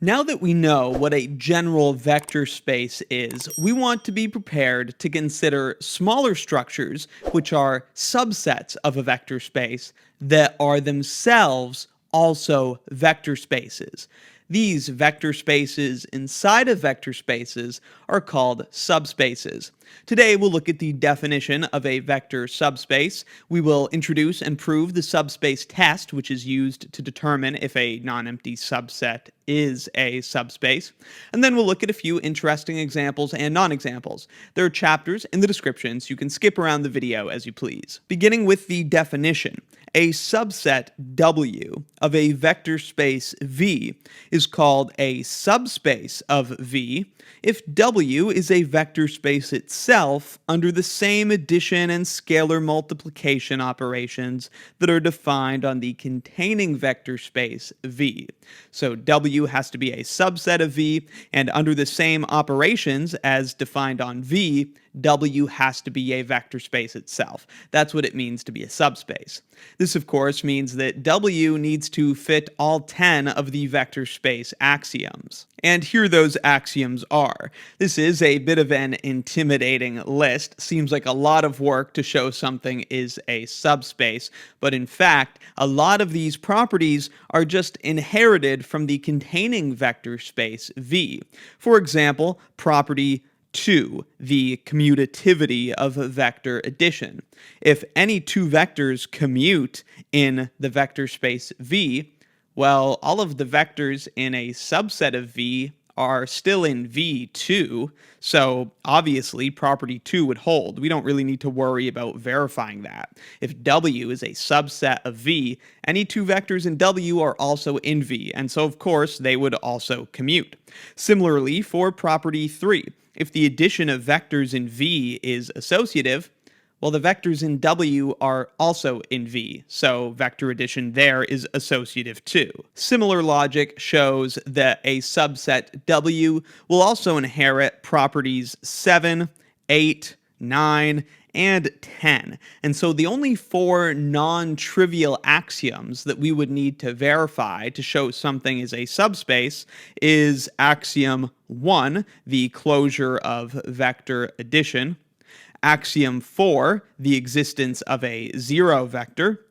Now that we know what a general vector space is, we want to be prepared to consider smaller structures, which are subsets of a vector space, that are themselves also vector spaces. These vector spaces inside of vector spaces are called subspaces. Today we'll look at the definition of a vector subspace. We will introduce and prove the subspace test, which is used to determine if a non-empty subset is a subspace. And then we'll look at a few interesting examples and non-examples. There are chapters in the description, so you can skip around the video as you please. Beginning with the definition, a subset W of a vector space V is called a subspace of V if W is a vector space itself under the same addition and scalar multiplication operations that are defined on the containing vector space V. So W has to be a subset of V, and under the same operations as defined on V, W has to be a vector space itself. That's what it means to be a subspace. This, of course, means that W needs to fit all 10 of the vector space axioms. And here those axioms are. This is a bit of an intimidating list. Seems like a lot of work to show something is a subspace, but in fact, a lot of these properties are just inherited from the containing vector space V. For example, property 2, the commutativity of vector addition. If any two vectors commute in the vector space V, well, all of the vectors in a subset of V are still in V2, so obviously property 2 would hold. We don't really need to worry about verifying that. If W is a subset of V, any two vectors in W are also in V, and so of course they would also commute. Similarly, for property 3, if the addition of vectors in V is associative, well, the vectors in W are also in V, so vector addition there is associative too. Similar logic shows that a subset W will also inherit properties 7, 8, 9, and 10. And so the only 4 non-trivial axioms that we would need to verify to show something is a subspace is axiom 1, the closure of vector addition, axiom 4, the existence of a zero vector,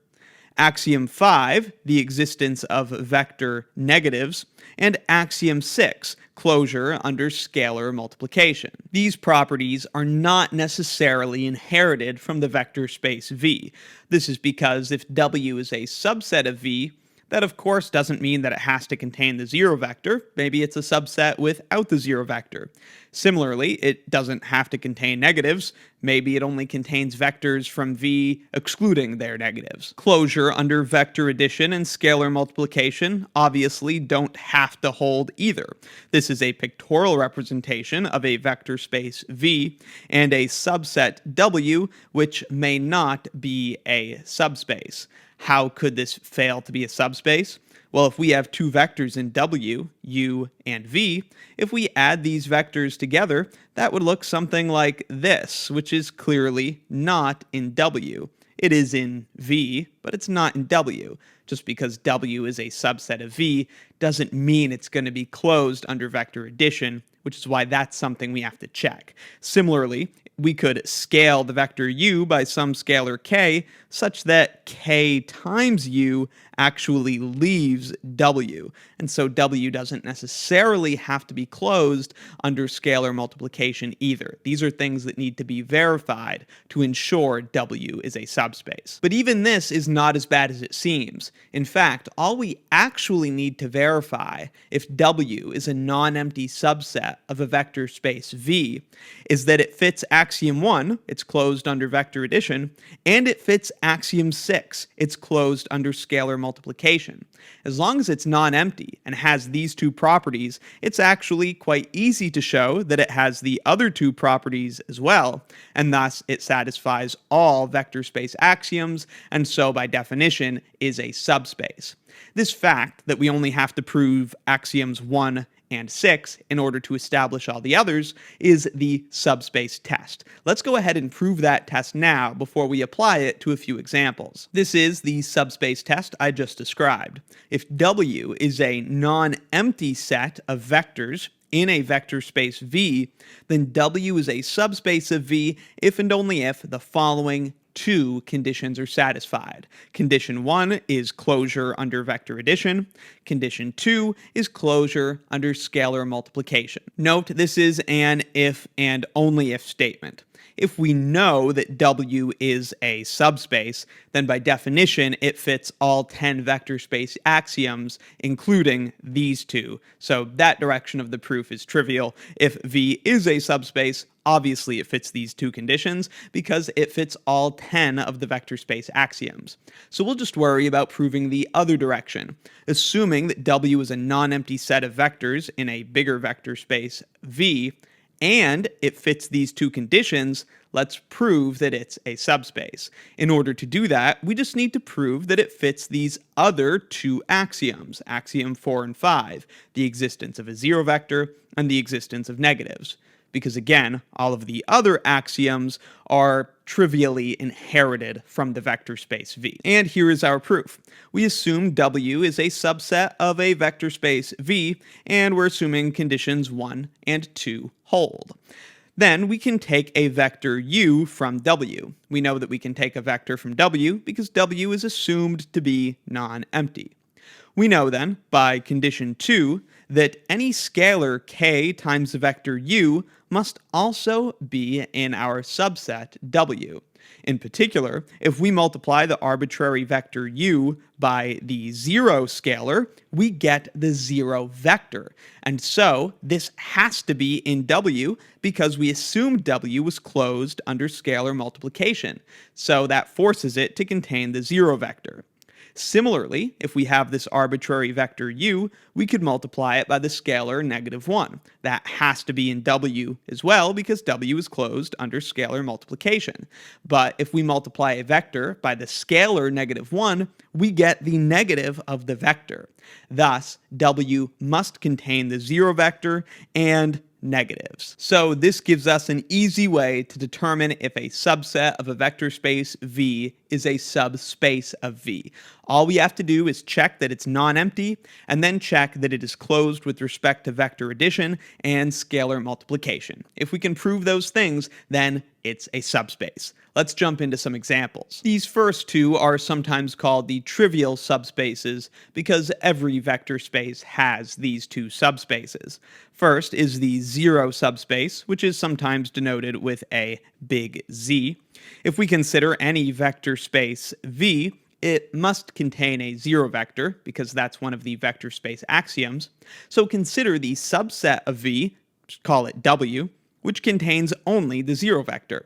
axiom 5, the existence of vector negatives, and axiom 6, closure under scalar multiplication. These properties are not necessarily inherited from the vector space V. This is because if W is a subset of V, that of course doesn't mean that it has to contain the zero vector. Maybe it's a subset without the zero vector. Similarly, it doesn't have to contain negatives. Maybe it only contains vectors from V excluding their negatives. Closure under vector addition and scalar multiplication obviously don't have to hold either. This is a pictorial representation of a vector space V and a subset W, which may not be a subspace. How could this fail to be a subspace? Well, if we have two vectors in W, U, and V, if we add these vectors together, that would look something like this, which is clearly not in W. It is in V, but it's not in W. Just because W is a subset of V doesn't mean it's going to be closed under vector addition, which is why that's something we have to check. Similarly, we could scale the vector u by some scalar k such that k times u actually leaves w. And so w doesn't necessarily have to be closed under scalar multiplication either. These are things that need to be verified to ensure w is a subspace. But even this is not as bad as it seems. In fact, all we actually need to verify if w is a non-empty subset of a vector space V is that it fits axiom 1, it's closed under vector addition, and it fits axiom 6, it's closed under scalar multiplication. As long as it's non-empty and has these two properties, it's actually quite easy to show that it has the other two properties as well, and thus it satisfies all vector space axioms, and so by definition is a subspace. This fact that we only have to prove axioms 1 and 6 in order to establish all the others is the subspace test. Let's go ahead and prove that test now before we apply it to a few examples. This is the subspace test I just described. If W is a non-empty set of vectors in a vector space V, then W is a subspace of V if and only if the following two conditions are satisfied. Condition 1 is closure under vector addition. Condition 2 is closure under scalar multiplication. Note, this is an if and only if statement. If we know that W is a subspace, then by definition it fits all 10 vector space axioms, including these two. So that direction of the proof is trivial. If V is a subspace, obviously it fits these two conditions because it fits all 10 of the vector space axioms. So we'll just worry about proving the other direction. Assuming that W is a non-empty set of vectors in a bigger vector space V, and it fits these two conditions, let's prove that it's a subspace. In order to do that, we just need to prove that it fits these other two axioms, axiom 4 and 5, the existence of a zero vector and the existence of negatives. Because again, all of the other axioms are trivially inherited from the vector space V. And here is our proof. We assume W is a subset of a vector space V, and we're assuming conditions 1 and 2 hold. Then we can take a vector U from W. We know that we can take a vector from W because W is assumed to be non-empty. We know then, by condition 2, that any scalar k times the vector u must also be in our subset W. In particular, if we multiply the arbitrary vector u by the zero scalar, we get the zero vector. And so this has to be in W because we assumed W was closed under scalar multiplication. So that forces it to contain the zero vector. Similarly, if we have this arbitrary vector u, we could multiply it by the scalar -1. That has to be in W as well because W is closed under scalar multiplication. But if we multiply a vector by the scalar -1, we get the negative of the vector. Thus, W must contain the zero vector and negatives. So this gives us an easy way to determine if a subset of a vector space V is a subspace of V. All we have to do is check that it's non-empty, and then check that it is closed with respect to vector addition and scalar multiplication. If we can prove those things, then it's a subspace. Let's jump into some examples. These first two are sometimes called the trivial subspaces because every vector space has these two subspaces. First is the zero subspace, which is sometimes denoted with a big Z. If we consider any vector space V, it must contain a zero vector because that's one of the vector space axioms. So consider the subset of V, call it W, which contains only the zero vector.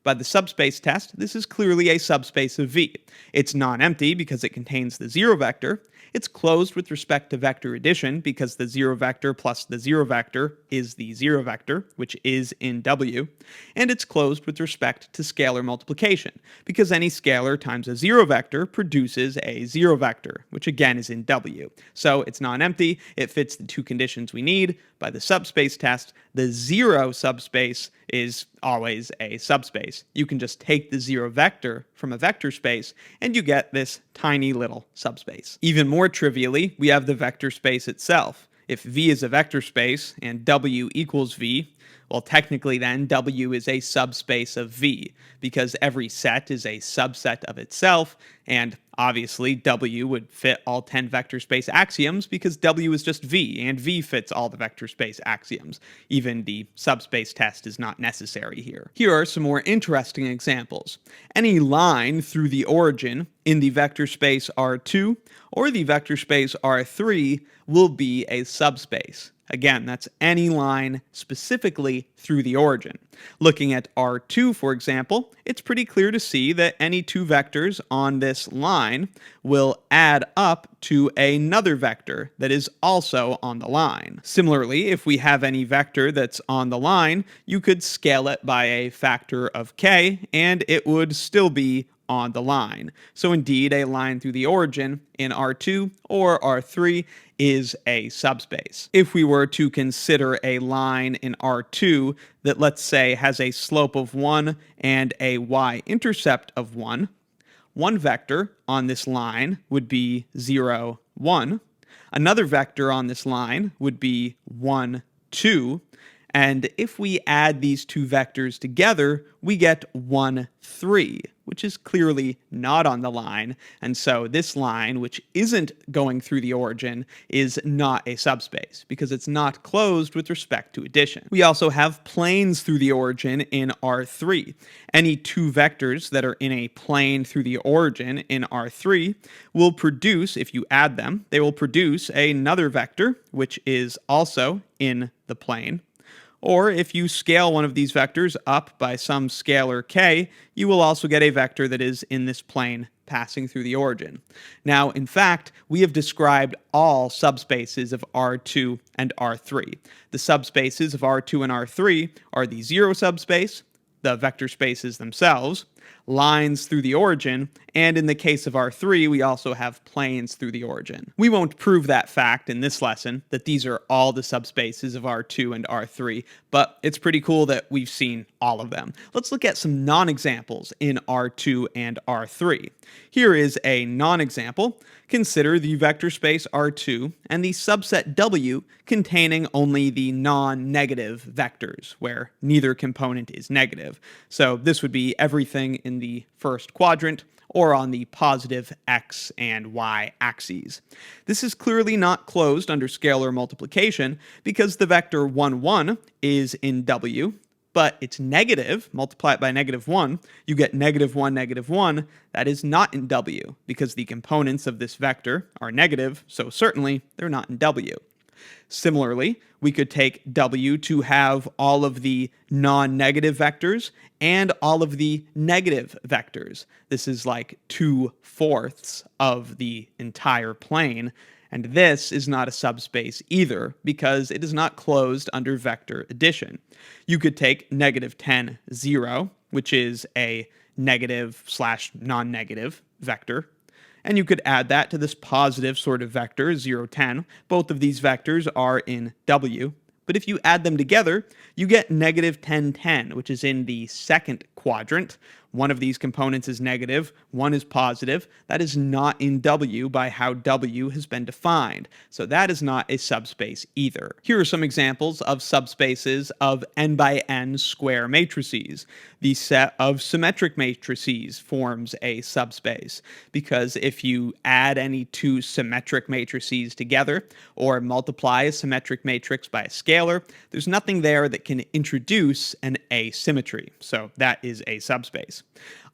By the subspace test, this is clearly a subspace of V. It's non-empty because it contains the zero vector. It's closed with respect to vector addition because the zero vector plus the zero vector is the zero vector, which is in W. And it's closed with respect to scalar multiplication because any scalar times a zero vector produces a zero vector, which again is in W. So it's non-empty. It fits the two conditions we need. By the subspace test, the zero subspace is always a subspace. You can just take the zero vector from a vector space and you get this tiny little subspace. Even more trivially, we have the vector space itself. If V is a vector space and W equals V, well, technically then W is a subspace of V because every set is a subset of itself, and obviously W would fit all 10 vector space axioms because W is just V, and V fits all the vector space axioms. Even the subspace test is not necessary here. Here are some more interesting examples. Any line through the origin in the vector space R2 or the vector space R3 will be a subspace. Again, that's any line specifically through the origin. Looking at R2, for example, it's pretty clear to see that any two vectors on this line will add up to another vector that is also on the line. Similarly, if we have any vector that's on the line, you could scale it by a factor of k, and it would still be on the line. So indeed, a line through the origin in R2 or R3 is a subspace. If we were to consider a line in R2 that, let's say, has a slope of 1 and a y-intercept of 1, one vector on this line would be 0, 1. Another vector on this line would be 1, 2. And if we add these two vectors together, we get 1, 3, which is clearly not on the line. And so this line, which isn't going through the origin, is not a subspace because it's not closed with respect to addition. We also have planes through the origin in R3. Any two vectors that are in a plane through the origin in R3 will produce, if you add them, they will produce another vector, which is also in the plane. Or if you scale one of these vectors up by some scalar k, you will also get a vector that is in this plane passing through the origin. Now, in fact, we have described all subspaces of R2 and R3. The subspaces of R2 and R3 are the zero subspace, the vector spaces themselves, lines through the origin, and in the case of R3, we also have planes through the origin. We won't prove that fact in this lesson, that these are all the subspaces of R2 and R3, but it's pretty cool that we've seen all of them. Let's look at some non-examples in R2 and R3. Here is a non-example. Consider the vector space R2 and the subset W containing only the non-negative vectors, where neither component is negative. So this would be everything in the first quadrant, or on the positive x and y axes. This is clearly not closed under scalar multiplication because the vector 1, 1 is in W, but it's negative. Multiply it by -1, you get -1, -1. That is not in W because the components of this vector are negative, so certainly they're not in W. Similarly, we could take W to have all of the non-negative vectors and all of the negative vectors. This is like 2/4 of the entire plane, and this is not a subspace either because it is not closed under vector addition. You could take -10, 0, which is a negative/non-negative vector, and you could add that to this positive sort of vector, 0, 10. Both of these vectors are in W. But if you add them together, you get -10, 10, which is in the second quadrant. One of these components is negative, one is positive. That is not in W by how W has been defined. So that is not a subspace either. Here are some examples of subspaces of n by n square matrices. The set of symmetric matrices forms a subspace because if you add any two symmetric matrices together or multiply a symmetric matrix by a scalar, there's nothing there that can introduce an asymmetry. So that is a subspace.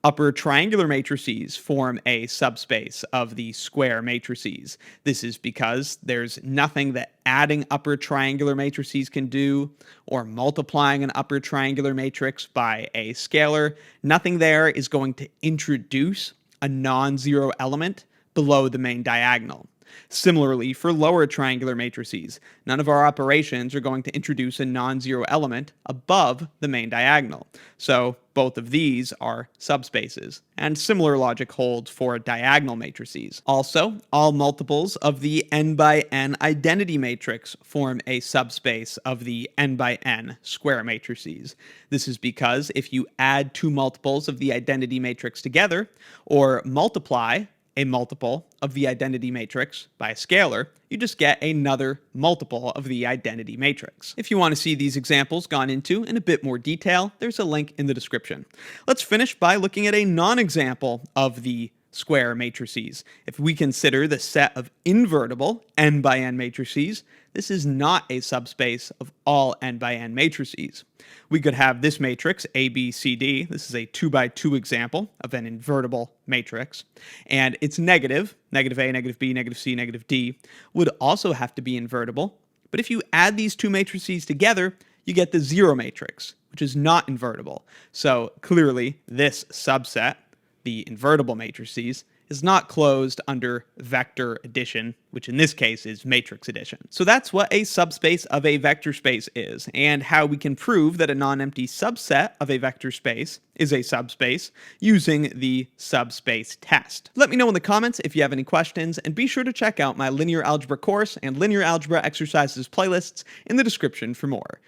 Upper triangular matrices form a subspace of the square matrices. This is because there's nothing that adding upper triangular matrices can do, or multiplying an upper triangular matrix by a scalar. Nothing there is going to introduce a non-zero element below the main diagonal. Similarly, for lower triangular matrices, none of our operations are going to introduce a non-zero element above the main diagonal. So both of these are subspaces. And similar logic holds for diagonal matrices. Also, all multiples of the n by n identity matrix form a subspace of the n by n square matrices. This is because if you add two multiples of the identity matrix together, or multiply a multiple of the identity matrix by a scalar, you just get another multiple of the identity matrix. If you want to see these examples gone into in a bit more detail, there's a link in the description. Let's finish by looking at a non-example of the square matrices. If we consider the set of invertible n by n matrices, this is not a subspace of all n by n matrices. We could have this matrix, A, B, C, D. This is a 2 by 2 example of an invertible matrix. And it's negative, negative A, negative B, negative C, negative D, would also have to be invertible. But if you add these two matrices together, you get the zero matrix, which is not invertible. So clearly, this subset the invertible matrices, is not closed under vector addition, which in this case is matrix addition. So that's what a subspace of a vector space is, and how we can prove that a non-empty subset of a vector space is a subspace using the subspace test. Let me know in the comments if you have any questions, and be sure to check out my linear algebra course and linear algebra exercises playlists in the description for more.